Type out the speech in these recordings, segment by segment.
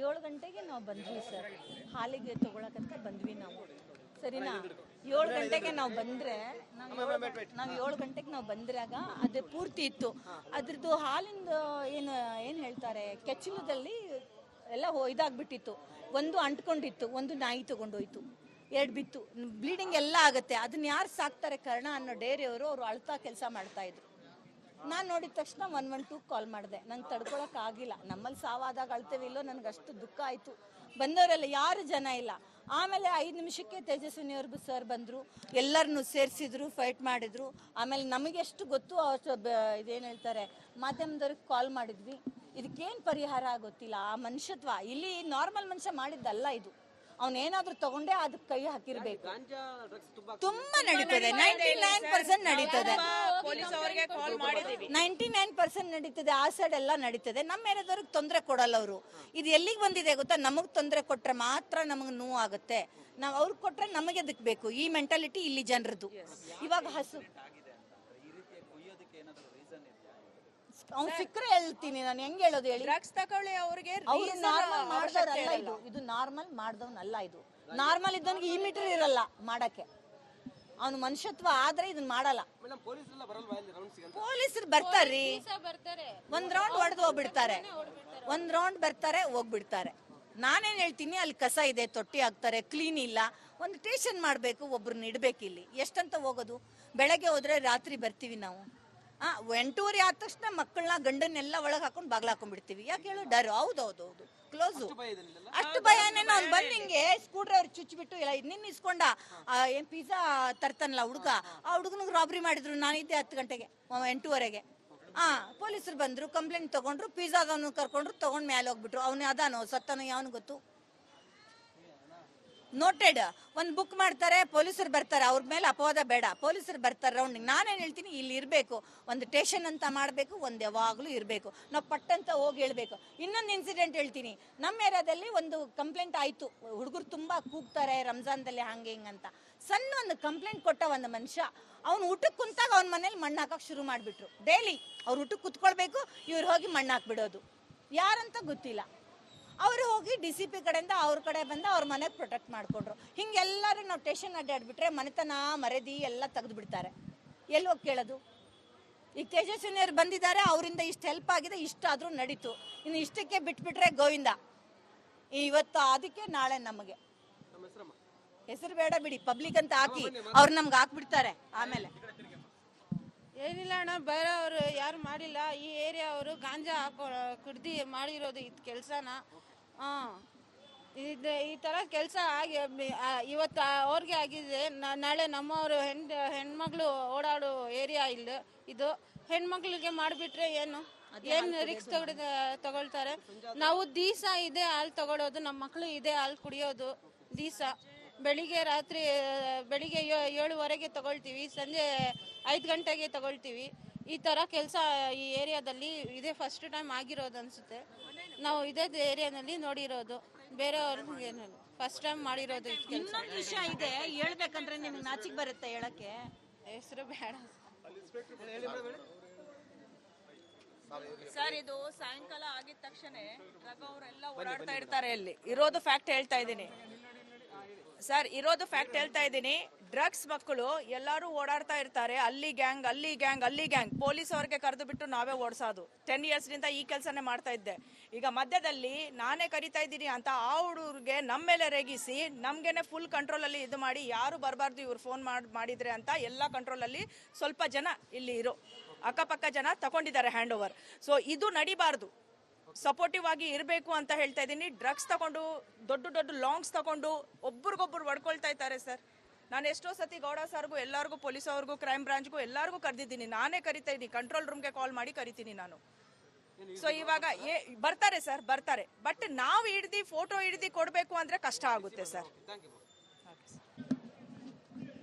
7 ಗಂಟೆಗೆ ನಾವು ಬಂದ್ವಿ ಸರ್. ಹಾಲಿಗೆ ತಗೊಳಕಂತ ಬಂದ್ವಿ ನಾವು, ಸರಿನಾ. 7 ಗಂಟೆಗೆ ನಾವು ಬಂದರೆ ನಾವು 7 ಗಂಟೆಗೆ ನಾವು ಬಂದ್ರಾಗ ಅದು ಪೂರ್ತಿ ಇತ್ತು. ಅದ್ರದ್ದು ಹಾಲಿಂದ ಏನು ಹೇಳ್ತಾರೆ, ಕೆಚ್ಚಲದಲ್ಲಿ ಎಲ್ಲ ಇದಾಗ್ಬಿಟ್ಟಿತ್ತು. ಒಂದು ಅಂಟ್ಕೊಂಡಿತ್ತು, ಒಂದು ನಾಯಿ ತಗೊಂಡೋಯ್ತು, 2 ಬಿತ್ತು, ಬ್ಲೀಡಿಂಗ್ ಎಲ್ಲ ಆಗುತ್ತೆ. ಅದನ್ನ ಯಾರು ಸಾಕ್ತಾರೆ ಕರ್ಣ ಅನ್ನೋ ಡೇರಿಯವರು, ಅವರು ಅಳ್ತಾ ಕೆಲಸ ಮಾಡ್ತಾಯಿದ್ರು. ನಾನು ನೋಡಿದ ತಕ್ಷಣ 112 ಕಾಲ್ ಮಾಡಿದೆ. ನಂಗೆ ತಡ್ಕೊಳಕ್ಕಾಗಿಲ್ಲ. ನಮ್ಮಲ್ಲಿ ಸಾವಾದಾಗ ಅಳ್ತೇವೆ ಇಲ್ಲೋ, ನನಗೆ ಅಷ್ಟು ದುಃಖ ಆಯಿತು. ಬಂದವರೆಲ್ಲ ಯಾರು ಜನ ಇಲ್ಲ. ಆಮೇಲೆ 5 ನಿಮಿಷಕ್ಕೆ ತೇಜಸ್ವಿನಿ ಅವ್ರಿಗೂ ಸರ್ ಬಂದರು, ಎಲ್ಲರನ್ನೂ ಸೇರಿಸಿದ್ರು, ಫೈಟ್ ಮಾಡಿದ್ರು. ಆಮೇಲೆ ನಮಗೆಷ್ಟು ಗೊತ್ತು ಇದೇನು ಹೇಳ್ತಾರೆ, ಮಾಧ್ಯಮದವ್ರಿಗೆ ಕಾಲ್ ಮಾಡಿದ್ವಿ. ಇದಕ್ಕೇನು ಪರಿಹಾರ ಗೊತ್ತಿಲ್ಲ. ಆ ಮನುಷ್ಯತ್ವ ಇಲ್ಲಿ ನಾರ್ಮಲ್ ಮನುಷ್ಯ ಮಾಡಿದ್ದಲ್ಲ ಇದು. ಅವನೇನಾದ್ರೂ ತಗೊಂಡೇ ಅದಕ್ಕೆ ಕೈ ಹಾಕಿರ್ಬೇಕು. ತುಂಬಾ ನಡೀತದೆ, 99% ನಡೀತದೆ, 99% ನಡೀತದೆ. ಆ ಸೈಡ್ ಎಲ್ಲ ನಡೀತದೆ. ನಮ್ಮ ಏರಿಯಾದವ್ರಿಗೆ ತೊಂದರೆ ಕೊಡಲ್ಲ ಅವರು. ಇದು ಎಲ್ಲಿಗೆ ಬಂದಿದೆ ಗೊತ್ತಾ, ನಮಗೆ ತೊಂದರೆ ಕೊಟ್ರೆ ಮಾತ್ರ ನಮಗೆ ನೋವು ಆಗುತ್ತೆ. ನಾವು ಅವ್ರಿಗೆ ಕೊಟ್ರೆ ನಮಗೆ ಅದಕ್ಕೆ ಬೇಕು. ಈ ಮೆಂಟಾಲಿಟಿ ಇಲ್ಲಿ ಜನರದ್ದು. ಇವಾಗ ಹಸು ಅವ್ನು ಸಿಕ್ಕರೆ ಹೇಳ್ತೀನಿ ನಾನು, ಹೆಂಗೆ ಹೇಳೋದು ಹೇಳಿ. ಡ್ರಗ್ಸ್ ತಗೊಳ್ಳಿ ಅವ್ರಿಗೆ ನಾರ್ಮಲ್ ಮಾಡ್ದವ್ರಲ್ಲ ಇದು ನಾರ್ಮಲ್ ಮಾಡ್ದವ್ನಲ್ಲ ಇದು. ನಾರ್ಮಲ್ ಇದ್ದವನಿಗೆ ಈ ಮೀಟರ್ ಇರಲ್ಲ ಮಾಡಕ್ಕೆ. ಅವನು ಮನುಷ್ಯತ್ವ ಆದ್ರೆ ಇದನ್ನ ಮಾಡಲ್ಲ. ಪೊಲೀಸರು ಬರ್ತಾರ್ರಿ, ಒಂದ್ ರೌಂಡ್ ಹೊಡೆದು ಹೋಗ್ಬಿಡ್ತಾರೆ, ಒಂದ್ ರೌಂಡ್ ಬರ್ತಾರೆ ಹೋಗ್ಬಿಡ್ತಾರೆ. ನಾನೇನ್ ಹೇಳ್ತೀನಿ, ಅಲ್ಲಿ ಕಸ ಇದೆ, ತೊಟ್ಟಿ ಹಾಕ್ತಾರೆ, ಕ್ಲೀನ್ ಇಲ್ಲ. ಒಂದು ಸ್ಟೇಷನ್ ಮಾಡ್ಬೇಕು, ಒಬ್ರನ್ನ ಇಡ್ಬೇಕು. ಇಲ್ಲಿ ಎಷ್ಟಂತ ಹೋಗೋದು? ಬೆಳಗ್ಗೆ ಹೋದ್ರೆ ರಾತ್ರಿ ಬರ್ತೀವಿ ನಾವು. 8:30 ಆದ ತಕ್ಷಣ ಮಕ್ಕಳನ್ನ ಗಂಡನ್ನೆಲ್ಲ ಒಳಗೆ ಹಾಕೊಂಡು ಬಾಗ್ಲ ಹಾಕೊಂಡ್ಬಿಡ್ತೀವಿ. ಯಾಕೆ ಹೇಳು? ಡರ್. ಹೌದೌದು, ಕ್ಲೋಸು. ಅಷ್ಟು ಭಯನೇ. ಅವ್ನು ಬಂದು ಹಿಂಗೆ ಸ್ಕೂಟ್ರ್ ಅವ್ರು ಚುಚ್ಚಿಬಿಟ್ಟು ಇಲ್ಲ ನಿನ್ನ ಇಸ್ಕೊಂಡ ಏನು ಪಿಜ್ಜಾ ತರ್ತಾನಲ್ಲ ಹುಡುಗ, ಆ ಹುಡುಗನಿಗೆ ರಾಬ್ರಿ ಮಾಡಿದ್ರು. ನಾನಿದ್ದೆ 10 ಗಂಟೆಗೆ, 8:30ಗೆ. ಪೊಲೀಸರು ಬಂದರು, ಕಂಪ್ಲೇಂಟ್ ತೊಗೊಂಡ್ರು, ಪಿಜ್ಜಾದವನು ಕರ್ಕೊಂಡ್ರು, ತೊಗೊಂಡು ಮೇಲೆ ಹೋಗ್ಬಿಟ್ರು. ಅವನು ಅದಾನೋ ಸತ್ತಾನೋ ಯಾವನು ಗೊತ್ತು. ನೋಟೆಡ್. ಒಂದು ಬುಕ್ ಮಾಡ್ತಾರೆ, ಪೊಲೀಸರು ಬರ್ತಾರೆ, ಅವ್ರ ಮೇಲೆ ಅಪವಾದ ಬೇಡ, ಪೊಲೀಸರು ಬರ್ತಾರೆ ರೌಂಡಿಂಗ್. ನಾನೇನು ಹೇಳ್ತೀನಿ, ಇಲ್ಲಿ ಇರಬೇಕು, ಒಂದು ಸ್ಟೇಷನ್ ಅಂತ ಮಾಡಬೇಕು, ಒಂದು ಯಾವಾಗಲೂ ಇರಬೇಕು. ನಾವು ಪಟ್ಟಂತ ಹೋಗಿ ಹೇಳ್ಬೇಕು. ಇನ್ನೊಂದು ಇನ್ಸಿಡೆಂಟ್ ಹೇಳ್ತೀನಿ. ನಮ್ಮ ಏರಿಯಾದಲ್ಲಿ ಒಂದು ಕಂಪ್ಲೇಂಟ್ ಆಯಿತು. ಹುಡುಗರು ತುಂಬ ಕೂಗ್ತಾರೆ ರಂಜಾನ್ದಲ್ಲಿ ಹಂಗೆ ಹಿಂಗಂತ. ಸಣ್ಣ ಒಂದು ಕಂಪ್ಲೇಂಟ್ ಕೊಟ್ಟ ಒಂದು ಮನುಷ್ಯ, ಅವ್ನು ಊಟಕ್ಕೆ ಕುಂತಾಗ ಅವ್ನ ಮನೇಲಿ ಮಣ್ಣು ಹಾಕಕ್ಕೆ ಶುರು ಮಾಡಿಬಿಟ್ರು. ಡೈಲಿ ಅವ್ರು ಊಟಕ್ಕೆ ಕುತ್ಕೊಳ್ಬೇಕು, ಇವ್ರು ಹೋಗಿ ಮಣ್ಣು ಹಾಕ್ಬಿಡೋದು. ಯಾರಂತ ಗೊತ್ತಿಲ್ಲ. ಅವರು ಹೋಗಿ DCP ಕಡೆಯಿಂದ ಅವ್ರ ಕಡೆ ಬಂದು ಅವ್ರ ಮನೆಗೆ ಪ್ರೊಟೆಕ್ಟ್ ಮಾಡಿಕೊಂಡ್ರು. ಹಿಂಗೆಲ್ಲರೂ ನಾವು ಸ್ಟೇಷನ್ ಅಡ್ಡಾಡ್ಬಿಟ್ರೆ ಮನೆತನ ಮರೆದಿ ಎಲ್ಲ ತೆಗೆದು ಬಿಡ್ತಾರೆ. ಎಲ್ಲಿ ಹೋಗಿ ಕೇಳೋದು? ಈಗ ತೇಜಸ್ವಿನಿಯವ್ರು ಬಂದಿದ್ದಾರೆ, ಅವರಿಂದ ಇಷ್ಟು ಹೆಲ್ಪ್ ಆಗಿದೆ, ಇಷ್ಟಾದರೂ ನಡೀತು. ಇನ್ನು ಇಷ್ಟಕ್ಕೆ ಬಿಟ್ಬಿಟ್ರೆ ಗೋವಿಂದ. ಇವತ್ತು ಅದಕ್ಕೆ ನಾಳೆ ನಮಗೆ ಹೆಸರು ಬೇಡ ಬಿಡಿ, ಪಬ್ಲಿಕ್ ಅಂತ ಹಾಕಿ ಅವ್ರು ನಮ್ಗೆ ಹಾಕ್ಬಿಡ್ತಾರೆ. ಆಮೇಲೆ ಏನಿಲ್ಲ ಅಣ್ಣ, ಬೇರೆಯವರು ಯಾರು ಮಾಡಿಲ್ಲ. ಈ ಏರಿಯಾ ಅವರು ಗಾಂಜಾ ಕುಡ್ದು ಮಾಡಿರೋದು ಇದು ಕೆಲಸನ. ಈ ಥರ ಕೆಲಸ ಆಗಿ ಇವತ್ತು ಅವ್ರಿಗೆ ಆಗಿದೆ, ನಾಳೆ ನಮ್ಮವರು ಹೆಣ್ಮಗಳು ಓಡಾಡೋ ಏರಿಯಾ ಇದು. ಹೆಣ್ಮಕ್ಳಿಗೆ ಮಾಡಿಬಿಟ್ರೆ ಏನು ರಿಕ್ಸ್ ತಗೊಳ್ತಾರೆ. ನಾವು ದಿವಸ ಇದೇ ಹಾಲು ತಗೊಳ್ಳೋದು, ನಮ್ಮ ಮಕ್ಕಳು ಇದೇ ಹಾಲು ಕುಡಿಯೋದು ದಿವಸ. ಬೆಳಿಗ್ಗೆ 7:15 ತಗೊಳ್ತೀವಿ, ಸಂಜೆ 5 ಗಂಟೆಗೆ ತಗೊಳ್ತೀವಿ. ಈ ಥರ ಕೆಲಸ ಈ ಏರಿಯಾದಲ್ಲಿ ಇದೇ ಫಸ್ಟ್ ಟೈಮ್ ಆಗಿರೋದು ಅನಿಸುತ್ತೆ. ನಾವು ಇದೇ ಏರಿಯಾದಲ್ಲಿ ನೋಡಿರೋದು, ಬೇರೆಯವ್ರಿಗೆ ಏನಿಲ್ಲ, ಫಸ್ಟ್ ಟೈಮ್ ಮಾಡಿರೋದು. ಇನ್ನೊಂದು ವಿಷಯ ಇದೆ ಹೇಳ್ಬೇಕಂದ್ರೆ, ನಿಮ್ಗೆ ನಾಚಿಕೆ ಬರುತ್ತೆ ಹೇಳಕ್ಕೆ. ಹೆಸರು ಬೇಡ ಸರ್. ಇದು ಸಾಯಂಕಾಲ ಆಗಿದ ತಕ್ಷಣ ಡ್ರಗ್ ಅವರೆಲ್ಲ ಓಡಾಡ್ತಾ ಇರ್ತಾರೆ. ಇಲ್ಲಿ ಇರೋದು ಫ್ಯಾಕ್ಟ್ ಹೇಳ್ತಾ ಇದ್ದೀನಿ ಸರ್, ಇರೋದು ಫ್ಯಾಕ್ಟ್ ಹೇಳ್ತಾ ಇದ್ದೀನಿ. ಡ್ರಗ್ಸ್ ಮಕ್ಕಳು ಎಲ್ಲರೂ ಓಡಾಡ್ತಾ ಇರ್ತಾರೆ. ಅಲ್ಲಿ ಗ್ಯಾಂಗ್, ಅಲ್ಲಿ ಗ್ಯಾಂಗ್, ಅಲ್ಲಿ ಗ್ಯಾಂಗ್. ಪೊಲೀಸ್ ಅವ್ರಿಗೆ ಕರೆದು ಬಿಟ್ಟು ನಾವೇ ಓಡಿಸೋದು. 10 ಇಯರ್ಸ್ನಿಂದ ಈ ಕೆಲಸನೇ ಮಾಡ್ತಾ ಇದ್ದೆ. ಈಗ ಮಧ್ಯದಲ್ಲಿ ನಾನೇ ಕರಿತಾ ಇದ್ದೀನಿ ಅಂತ ಆ ಹುಡುಗರಿಗೆ ನಮ್ಮ ಮೇಲೆ ರೇಗಿಸಿ ನಮಗೇನೆ ಫುಲ್ ಕಂಟ್ರೋಲಲ್ಲಿ ಇದು ಮಾಡಿ, ಯಾರು ಬರಬಾರ್ದು ಇವ್ರು ಫೋನ್ ಮಾಡಿದ್ರೆ ಅಂತ ಎಲ್ಲ ಕಂಟ್ರೋಲಲ್ಲಿ ಸ್ವಲ್ಪ ಜನ ಇಲ್ಲಿ ಇರೋ ಅಕ್ಕಪಕ್ಕ ಜನ ತಗೊಂಡಿದ್ದಾರೆ ಹ್ಯಾಂಡ್ ಓವರ್. ಸೊ ಇದು ನಡಿಬಾರ್ದು. ಸಪೋರ್ಟಿವ್ ಆಗಿ ಇರಬೇಕು ಅಂತ ಹೇಳ್ತಾ ಇದ್ದೀನಿ. ಡ್ರಗ್ಸ್ ತಗೊಂಡು ದೊಡ್ಡ ದೊಡ್ಡ ಲಾಂಗ್ಸ್ ತಗೊಂಡು ಒಬ್ರಿಗೊಬ್ರು ಹೊಡ್ಕೊಳ್ತಾ ಇದ್ದಾರೆ ಸರ್. ನಾನು ಎಷ್ಟೋ ಸತಿ ಗೌಡ ಸರ್ಗೂ ಎಲ್ಲರಿಗೂ ಪೊಲೀಸ್ ಅವ್ರಿಗೂ ಕ್ರೈಮ್ ಬ್ರಾಂಚ್ಗೂ ಎಲ್ಲರಿಗೂ ಕರೆದಿದ್ದೀನಿ. ನಾನೇ ಕರಿತಾ ಇದ್ದೀನಿ, ಕಂಟ್ರೋಲ್ ರೂಮ್ಗೆ ಕಾಲ್ ಮಾಡಿ ಕರಿತೀನಿ ನಾನು. ಸೊ ಇವಾಗ ಬರ್ತಾರೆ ಸರ್, ಬರ್ತಾರೆ. ಬಟ್ ನಾವು ಫೋಟೋ ಹಿಡ್ದು ಕೊಡಬೇಕು ಅಂದರೆ ಕಷ್ಟ ಆಗುತ್ತೆ ಸರ್.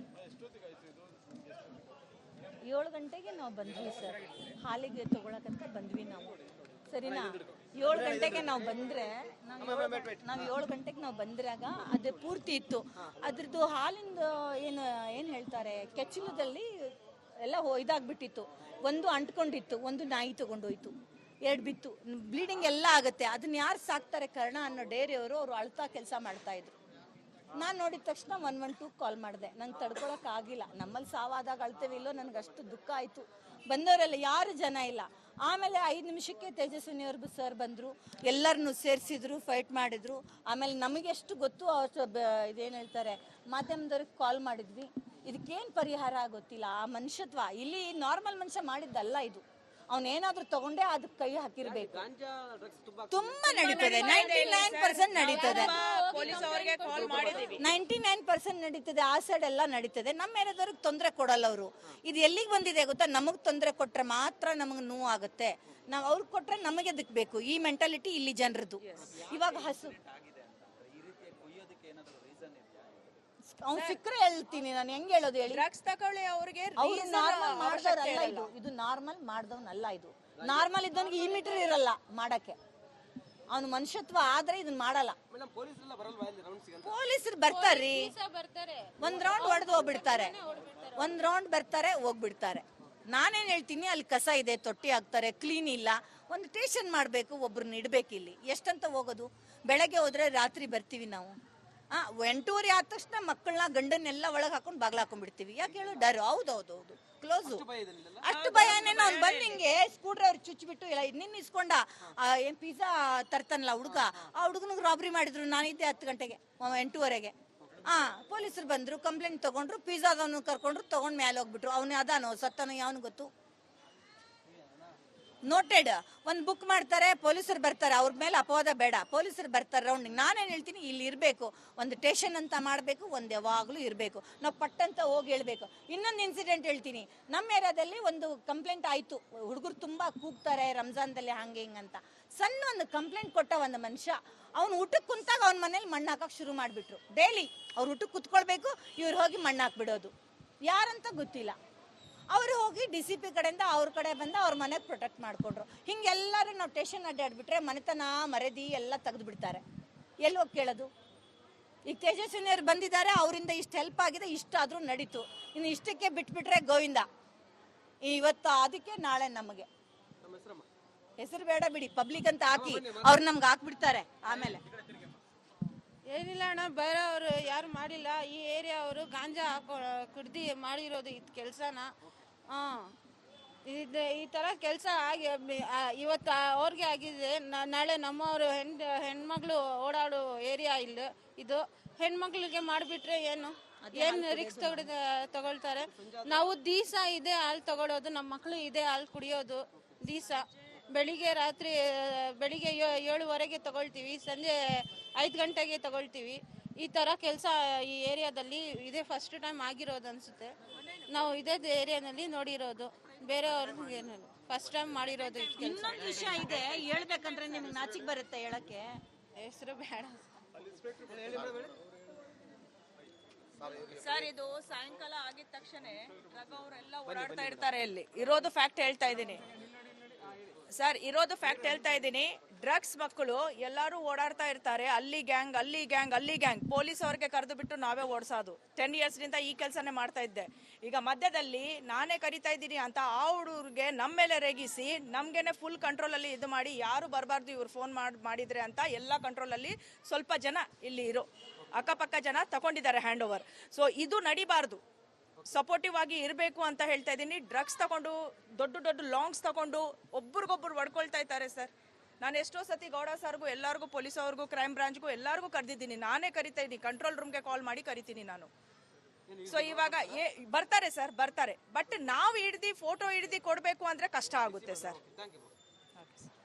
7 ಗಂಟೆಗೆ ನಾವು ಬಂದ್ವಿ ಸರ್. ಹಾಲಿಗೆ ತಗೊಳಕಂತ ಬಂದ್ವಿ ನಾವು, ಸರಿನಾ. 7 ಗಂಟೆಗೆ ನಾವು ಬಂದರೆ ನಾವು 7 ಗಂಟೆಗೆ ನಾವು ಬಂದ್ರಾಗ ಅದು ಪೂರ್ತಿ ಇತ್ತು. ಅದ್ರದ್ದು ಹಾಲಿಂದ ಏನು ಹೇಳ್ತಾರೆ, ಕೆಚ್ಚಲದಲ್ಲಿ ಎಲ್ಲ ಇದಾಗ್ಬಿಟ್ಟಿತ್ತು. ಒಂದು ಅಂಟ್ಕೊಂಡಿತ್ತು, ಒಂದು ನಾಯಿ ತಗೊಂಡೋಯ್ತು, 2 ಬಿತ್ತು, ಬ್ಲೀಡಿಂಗ್ ಎಲ್ಲ ಆಗುತ್ತೆ. ಅದನ್ನ ಯಾರು ಸಾಕ್ತಾರೆ ಕರ್ಣ ಅನ್ನೋ ಡೇರಿಯವರು ಅವರು ಅಳ್ತಾ ಕೆಲಸ ಮಾಡ್ತಾ ಇದ್ರು. ನಾನು ನೋಡಿದ ತಕ್ಷಣ 112 ಕಾಲ್ ಮಾಡಿದೆ. ನಂಗೆ ತಡ್ಕೊಳಕ್ಕಾಗಿಲ್ಲ. ನಮ್ಮಲ್ಲಿ ಸಾವಾದಾಗ ಅಳ್ತೇವೆ ಇಲ್ಲೋ, ನನಗೆ ಅಷ್ಟು ದುಃಖ ಆಯಿತು. ಬಂದವರೆಲ್ಲ ಯಾರು ಜನ ಇಲ್ಲ. ಆಮೇಲೆ 5 ನಿಮಿಷಕ್ಕೆ ತೇಜಸ್ವಿನಿ ಅವ್ರ ಸರ್ ಬಂದರು, ಎಲ್ಲರನ್ನೂ ಸೇರಿಸಿದ್ರು, ಫೈಟ್ ಮಾಡಿದ್ರು. ಆಮೇಲೆ ನಮಗೆ ಎಷ್ಟು ಗೊತ್ತು ಇದೇನು ಹೇಳ್ತಾರೆ ಮಾಧ್ಯಮದವ್ರಿಗೆ ಕಾಲ್ ಮಾಡಿದ್ವಿ. ಇದಕ್ಕೇನು ಪರಿಹಾರ ಗೊತ್ತಿಲ್ಲ. ಆ ಮನುಷ್ಯತ್ವ ಇಲ್ಲಿ ನಾರ್ಮಲ್ ಮನುಷ್ಯ ಮಾಡಿದ್ದಲ್ಲ ಇದು. ಅವನೇನಾದ್ರೂ ತಗೊಂಡೇ ಅದಕ್ಕೆ ಕೈ ಹಾಕಿರ್ಬೇಕು. ತುಂಬಾ ನಡೀತದೆ, 99% ನಡೀತದೆ, 99% ನಡೀತದೆ. ಆ ಸೈಡ್ ಎಲ್ಲ ನಡೀತದೆ. ನಮ್ಮ ಏರಿಯಾದವ್ರಿಗೆ ತೊಂದರೆ ಕೊಡಲ್ಲ ಅವರು. ಇದು ಎಲ್ಲಿಗೆ ಬಂದಿದೆ ಗೊತ್ತಾ? ನಮಗೆ ತೊಂದರೆ ಕೊಟ್ರೆ ಮಾತ್ರ ನಮಗೆ ನೋವು ಆಗುತ್ತೆ. ನಾವು ಅವ್ರಿಗೆ ಕೊಟ್ರೆ ನಮಗೆ ಅದಕ್ಕೆ ಬೇಕು. ಈ ಮೆಂಟಾಲಿಟಿ ಇಲ್ಲಿ ಜನರದ್ದು. ಇವಾಗ ಹಸು ಅವ್ನು ಸಿಕ್ಕರೆ ಹೇಳ್ತೀನಿ ನಾನು. ಹೆಂಗ್ ಹೇಳೋದು ಹೇಳಿ? ಡ್ರಗ್ಸ್ ತಗೊಳ್ಳಿ ಅವ್ರಿಗೆ ಅವ್ರು ನಾರ್ಮಲ್ ಮಾಡ್ದವ್ರಲ್ಲ ಇದು. ಇದು ನಾರ್ಮಲ್ ಮಾಡ್ದವ್ನಲ್ಲ ಇದು. ನಾರ್ಮಲ್ ಇದ್ದವನಿಗೆ ಈ ಮೀಟರ್ ಇರಲ್ಲ ಮಾಡಕ್ಕೆ. ಅವನು ಮನುಷ್ಯತ್ವ ಆದ್ರೆ ಇದನ್ನ ಮಾಡಲ್ಲ. ಪೊಲೀಸರು ಬರ್ತಾರ್ರಿ, ಒಂದ್ ರೌಂಡ್ ಹೊಡೆದು ಹೋಗ್ಬಿಡ್ತಾರೆ. ಒಂದ್ ರೌಂಡ್ ಬರ್ತಾರೆ, ಹೋಗ್ಬಿಡ್ತಾರೆ. ನಾನೇನ್ ಹೇಳ್ತೀನಿ, ಅಲ್ಲಿ ಕಸ ಇದೆ, ತೊಟ್ಟಿ ಹಾಕ್ತಾರೆ, ಕ್ಲೀನ್ ಇಲ್ಲ. ಒಂದು ಸ್ಟೇಷನ್ ಮಾಡ್ಬೇಕು, ಒಬ್ರನ್ನ ಇಡ್ಬೇಕು. ಇಲ್ಲಿ ಎಷ್ಟಂತ ಹೋಗೋದು? ಬೆಳಗ್ಗೆ ಹೋದ್ರೆ ರಾತ್ರಿ ಬರ್ತೀವಿ ನಾವು. 8:30 ಆದ ತಕ್ಷಣ ಮಕ್ಕಳನ್ನ ಗಂಡನ್ನೆಲ್ಲ ಒಳಗೆ ಹಾಕೊಂಡು ಬಾಗ್ಲ ಹಾಕೊಂಡ್ಬಿಡ್ತೀವಿ. ಯಾಕೆ ಹೇಳು? ಡರ್. ಹೌದೌದು, ಕ್ಲೋಸು. ಅಷ್ಟು ಭಯನೇನೋ. ಅವ್ನು ಬಂದು ಹಿಂಗೆ ಸ್ಕೂಟ್ರ್ ಅವ್ರು ಚುಚ್ಚಿಬಿಟ್ಟು ಇಲ್ಲ ನಿನ್ನ ಇಸ್ಕೊಂಡ ಏನ್ ಪಿಜ್ಜಾ ತರ್ತಾನಲ್ಲ ಹುಡುಗ, ಆ ಹುಡುಗನಿಗೆ ರಾಬ್ರಿ ಮಾಡಿದ್ರು. ನಾನಿದ್ದೆ 10 ಗಂಟೆಗೆ, 8:30ಗೆ. ಪೊಲೀಸರು ಬಂದ್ರು, ಕಂಪ್ಲೇಂಟ್ ತಗೊಂಡ್ರು, ಪಿಜ್ಜಾದವನು ಕರ್ಕೊಂಡ್ರು, ತಗೊಂಡ್ ಮೇಲೆ ಹೋಗ್ಬಿಟ್ರು. ಅವನು ಅದಾನೋ ಸತ್ತಾನೋ ಯಾವನು ಗೊತ್ತು. ನೋಟೆಡ್. ಒಂದು ಬುಕ್ ಮಾಡ್ತಾರೆ, ಪೊಲೀಸರು ಬರ್ತಾರೆ. ಅವ್ರ ಮೇಲೆ ಅಪವಾದ ಬೇಡ, ಪೊಲೀಸರು ಬರ್ತಾರೆ ರೌಂಡಿಂಗ್. ನಾನೇನು ಹೇಳ್ತೀನಿ, ಇಲ್ಲಿ ಇರಬೇಕು ಒಂದು ಸ್ಟೇಷನ್ ಅಂತ ಮಾಡಬೇಕು, ಒಂದು ಯಾವಾಗಲೂ ಇರಬೇಕು. ನಾವು ಪಟ್ಟಂತ ಹೋಗಿ ಹೇಳ್ಬೇಕು. ಇನ್ನೊಂದು ಇನ್ಸಿಡೆಂಟ್ ಹೇಳ್ತೀನಿ. ನಮ್ಮ ಏರಿಯಾದಲ್ಲಿ ಒಂದು ಕಂಪ್ಲೇಂಟ್ ಆಯಿತು. ಹುಡುಗರು ತುಂಬ ಕೂಗ್ತಾರೆ ರಂಜಾನ್ದಲ್ಲಿ ಹಂಗೆ ಹಿಂಗಂತ. ಸಣ್ಣ ಒಂದು ಕಂಪ್ಲೇಂಟ್ ಕೊಟ್ಟ ಒಂದು ಮನುಷ್ಯ. ಅವ್ನು ಊಟಕ್ಕೆ ಕುಂತಾಗ ಅವ್ನ ಮನೇಲಿ ಮಣ್ಣು ಹಾಕಕ್ಕೆ ಶುರು ಮಾಡಿಬಿಟ್ರು. ಡೈಲಿ ಅವ್ರು ಊಟಕ್ಕೆ ಕುತ್ಕೊಳ್ಬೇಕು, ಇವ್ರು ಹೋಗಿ ಮಣ್ಣು ಹಾಕ್ಬಿಡೋದು. ಯಾರಂತ ಗೊತ್ತಿಲ್ಲ. ಅವರು ಹೋಗಿ DCP ಕಡೆಯಿಂದ ಅವ್ರ ಕಡೆ ಬಂದು ಅವ್ರ ಮನೆಗೆ ಪ್ರೊಟೆಕ್ಟ್ ಮಾಡಿಕೊಂಡ್ರು. ಹಿಂಗೆಲ್ಲರೂ ನಾವು ಸ್ಟೇಷನ್ ಅಡ್ಡಾಡ್ಬಿಟ್ರೆ ಮನೆತನ ಮರೆದಿ ಎಲ್ಲ ತೆಗೆದು ಬಿಡ್ತಾರೆ. ಎಲ್ಲಿ ಹೋಗಿ ಕೇಳೋದು? ಈಗ ತೇಜಸ್ವಿನಿಯವ್ರು ಬಂದಿದ್ದಾರೆ, ಅವರಿಂದ ಇಷ್ಟು ಹೆಲ್ಪ್ ಆಗಿದೆ, ಇಷ್ಟಾದರೂ ನಡೀತು. ಇನ್ನು ಇಷ್ಟಕ್ಕೆ ಬಿಟ್ಬಿಟ್ರೆ ಗೋವಿಂದ. ಇವತ್ತು ಅದಕ್ಕೆ ನಾಳೆ ನಮಗೆ ಹೆಸರು ಬೇಡ ಬಿಡಿ, ಪಬ್ಲಿಕ್ ಅಂತ ಹಾಕಿ ಅವ್ರು ನಮ್ಗೆ ಹಾಕ್ಬಿಡ್ತಾರೆ. ಆಮೇಲೆ ಏನಿಲ್ಲ ಅಣ್ಣ, ಬೇರೆ ಅವರು ಯಾರು ಮಾಡಿಲ್ಲ. ಈ ಏರಿಯಾ ಅವರು ಗಾಂಜಾ ಕುಡ್ದು ಮಾಡಿರೋದು ಇದು ಕೆಲಸನ. ಇದು ಈ ಥರ ಕೆಲಸ ಆಗಿ ಇವತ್ತು ಅವ್ರಿಗೆ ಆಗಿದೆ, ನಾಳೆ ನಮ್ಮವರು ಹೆಣ್ಮಗಳು ಓಡಾಡೋ ಏರಿಯಾ ಇಲ್ಲ ಇದು. ಹೆಣ್ಮಕ್ಳಿಗೆ ಮಾಡಿಬಿಟ್ರೆ ಏನು ರಿಕ್ಸ್ ತಗೊಳ್ತಾರೆ. ನಾವು ದಿವಸ ಇದೇ ಹಾಲು ತಗೊಳ್ಳೋದು, ನಮ್ಮ ಮಕ್ಕಳು ಇದೇ ಹಾಲು ಕುಡಿಯೋದು. ದಿವಸ ಬೆಳಿಗ್ಗೆ 7:15 ತಗೊಳ್ತೀವಿ, ಸಂಜೆ 5 ಗಂಟೆಗೆ ತಗೊಳ್ತೀವಿ. ಈ ಥರ ಕೆಲಸ ಈ ಏರಿಯಾದಲ್ಲಿ ಇದೇ ಫಸ್ಟ್ ಟೈಮ್ ಆಗಿರೋದು ಅನಿಸುತ್ತೆ. ನಾವು ಇದೇ ಏರಿಯಾನಲ್ಲಿ ನೋಡಿರೋದು, ಬೇರೆಯವ್ರಿಗೆ ಏನಿಲ್ಲ, ಫಸ್ಟ್ ಟೈಮ್ ಮಾಡಿರೋದು. ಇನ್ನೊಂದು ವಿಷಯ ಇದೆ ಹೇಳ್ಬೇಕಂದ್ರೆ, ನಿಮ್ಗೆ ನಾಚಿಕೆ ಬರುತ್ತೆ ಹೇಳಕ್ಕೆ. ಹೆಸರು ಬೇಡ ಸರ್. ಇದು ಸಾಯಂಕಾಲ ಆಗಿದ ತಕ್ಷಣ ಡ್ರಗ್ ಅವರೆಲ್ಲ ಓಡಾಡ್ತಾ ಇರ್ತಾರೆ. ಇಲ್ಲಿ ಇರೋದು ಫ್ಯಾಕ್ಟ್ ಹೇಳ್ತಾ ಇದ್ದೀನಿ ಸರ್, ಇರೋದು ಫ್ಯಾಕ್ಟ್ ಹೇಳ್ತಾ ಇದ್ದೀನಿ. ಡ್ರಗ್ಸ್ ಮಕ್ಕಳು ಎಲ್ಲರೂ ಓಡಾಡ್ತಾ ಇರ್ತಾರೆ. ಅಲ್ಲಿ ಗ್ಯಾಂಗ್, ಅಲ್ಲಿ ಗ್ಯಾಂಗ್, ಅಲ್ಲಿ ಗ್ಯಾಂಗ್. ಪೊಲೀಸ್ ಅವ್ರಿಗೆ ಕರೆದು ಬಿಟ್ಟು ನಾವೇ ಓಡಿಸೋದು. 10 ಇಯರ್ಸ್ನಿಂದ ಈ ಕೆಲಸನೇ ಮಾಡ್ತಾ ಇದ್ದೆ. ಈಗ ಮಧ್ಯದಲ್ಲಿ ನಾನೇ ಕರಿತಾ ಇದ್ದೀನಿ ಅಂತ ಆ ಹುಡುಗರಿಗೆ ನಮ್ಮ ಮೇಲೆ ರೇಗಿಸಿ ನಮ್ಗೇನೆ ಫುಲ್ ಕಂಟ್ರೋಲಲ್ಲಿ ಇದು ಮಾಡಿ, ಯಾರು ಬರಬಾರ್ದು ಇವ್ರು ಫೋನ್ ಮಾಡಿದ್ರೆ ಅಂತ ಎಲ್ಲ ಕಂಟ್ರೋಲಲ್ಲಿ ಸ್ವಲ್ಪ ಜನ ಇಲ್ಲಿ ಇರೋ ಅಕ್ಕಪಕ್ಕ ಜನ ತಗೊಂಡಿದ್ದಾರೆ ಹ್ಯಾಂಡ್ ಓವರ್. ಸೊ ಇದು ನಡಿಬಾರ್ದು. ಸಪೋರ್ಟಿವ್ ಆಗಿ ಇರಬೇಕು ಅಂತ ಹೇಳ್ತಾ ಇದ್ದೀನಿ. ಡ್ರಗ್ಸ್ ತಗೊಂಡು ದೊಡ್ಡ ದೊಡ್ಡ ಲಾಂಗ್ಸ್ ತಗೊಂಡು ಒಬ್ರಿಗೊಬ್ರು ಹೊಡ್ಕೊಳ್ತಾ ಇದ್ದಾರೆ ಸರ್. ನಾನು ಎಷ್ಟೋ ಸತಿ ಗೌಡ ಸರ್ಗೂ ಎಲ್ಲರಿಗೂ ಪೊಲೀಸ್ ಅವ್ರಿಗೂ ಕ್ರೈಮ್ ಬ್ರಾಂಚ್ಗೂ ಎಲ್ಲರಿಗೂ ಕರೆದಿದ್ದೀನಿ. ನಾನೇ ಕರಿತಾ ಇದ್ದೀನಿ, ಕಂಟ್ರೋಲ್ ರೂಮ್ಗೆ ಕಾಲ್ ಮಾಡಿ ಕರಿತೀನಿ ನಾನು. ಸೊ ಇವಾಗ ಬರ್ತಾರೆ ಸರ್, ಬರ್ತಾರೆ. ಬಟ್ ನಾವು ಫೋಟೋ ಹಿಡ್ದು ಕೊಡಬೇಕು ಅಂದರೆ ಕಷ್ಟ ಆಗುತ್ತೆ ಸರ್.